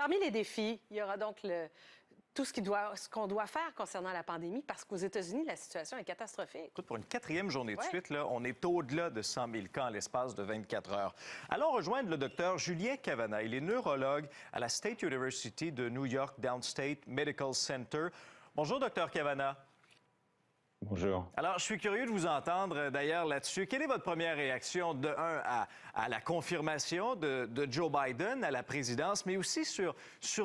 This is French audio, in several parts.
Parmi les défis, il y aura donc tout ce qu'on doit faire concernant la pandémie, parce qu'aux États-Unis, la situation est catastrophique. Écoute, pour une quatrième journée de suite, là, on est au-delà de 100 000 cas en l'espace de 24 heures. Allons rejoindre le docteur Julien Cavanagh. Il est neurologue à la State University de New York Downstate Medical Center. Bonjour, docteur Cavanagh. Bonjour. Alors, je suis curieux de vous entendre d'ailleurs là-dessus. Quelle est votre première réaction de à la confirmation de Joe Biden à la présidence, mais aussi sur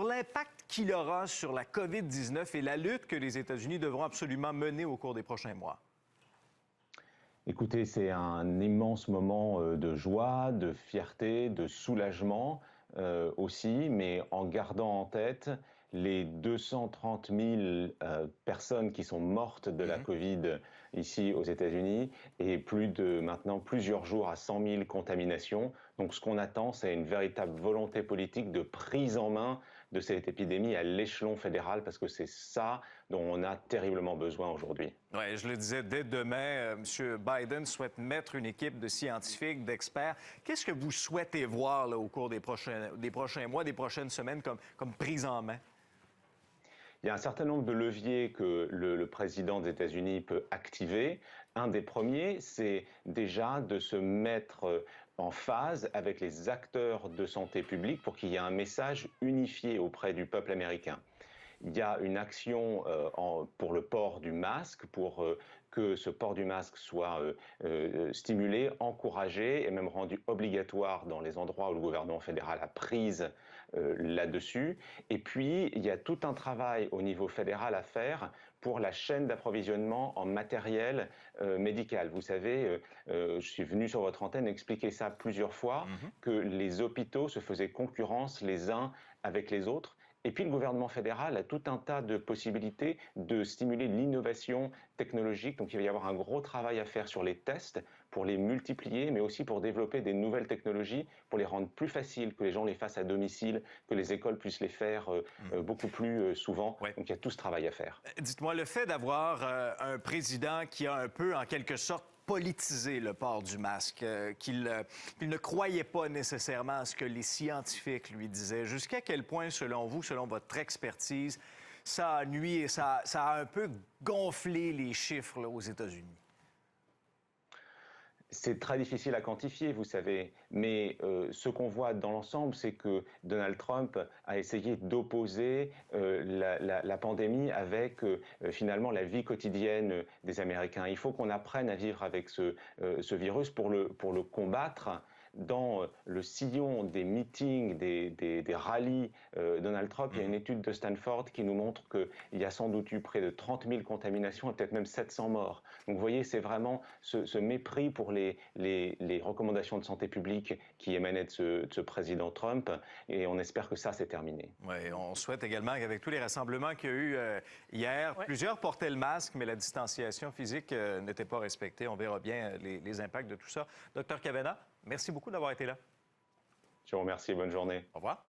l'impact qu'il aura sur la COVID-19 et la lutte que les États-Unis devront absolument mener au cours des prochains mois? Écoutez, c'est un immense moment de joie, de fierté, de soulagement aussi, mais en gardant en tête les 230 000 personnes qui sont mortes de la Covid ici aux États-Unis et maintenant plusieurs jours à 100 000 contaminations. Donc ce qu'on attend, c'est une véritable volonté politique de prise en main de cette épidémie à l'échelon fédéral, parce que c'est ça dont on a terriblement besoin aujourd'hui. Oui, je le disais, dès demain, M. Biden souhaite mettre une équipe de scientifiques, d'experts. Qu'est-ce que vous souhaitez voir là, au cours des prochains mois, des prochaines semaines comme prise en main? Il y a un certain nombre de leviers que le président des États-Unis peut activer. Un des premiers, c'est déjà de se mettre en phase avec les acteurs de santé publique pour qu'il y ait un message unifié auprès du peuple américain. Il y a une action pour le port du masque, pour que ce port du masque soit stimulé, encouragé et même rendu obligatoire dans les endroits où le gouvernement fédéral a prise là-dessus. Et puis, il y a tout un travail au niveau fédéral à faire pour la chaîne d'approvisionnement en matériel médical. Vous savez, je suis venu sur votre antenne expliquer ça plusieurs fois, que les hôpitaux se faisaient concurrence les uns avec les autres. Et puis le gouvernement fédéral a tout un tas de possibilités de stimuler l'innovation technologique. Donc il va y avoir un gros travail à faire sur les tests pour les multiplier, mais aussi pour développer des nouvelles technologies, pour les rendre plus faciles, que les gens les fassent à domicile, que les écoles puissent les faire beaucoup plus souvent. Ouais. Donc il y a tout ce travail à faire. Dites-moi, le fait d'avoir un président qui a un peu, en quelque sorte, politiser le port du masque, qu'il ne croyait pas nécessairement à ce que les scientifiques lui disaient. Jusqu'à quel point, selon vous, selon votre expertise, ça a nui et ça a un peu gonflé les chiffres là, aux États-Unis? C'est très difficile à quantifier, vous savez, mais ce qu'on voit dans l'ensemble, c'est que Donald Trump a essayé d'opposer la pandémie avec finalement la vie quotidienne des Américains. Il faut qu'on apprenne à vivre avec ce virus pour le combattre. Dans le sillon des meetings, des rallyes Donald Trump, il y a une étude de Stanford qui nous montre qu'il y a sans doute eu près de 30 000 contaminations et peut-être même 700 morts. Donc vous voyez, c'est vraiment ce mépris pour les recommandations de santé publique qui émanaient de ce président Trump, et on espère que ça, c'est terminé. Oui, on souhaite également qu'avec tous les rassemblements qu'il y a eu hier, plusieurs portaient le masque, mais la distanciation physique n'était pas respectée. On verra bien les impacts de tout ça. Docteur Cavanagh, merci beaucoup d'avoir été là. Je vous remercie. Bonne journée. Au revoir.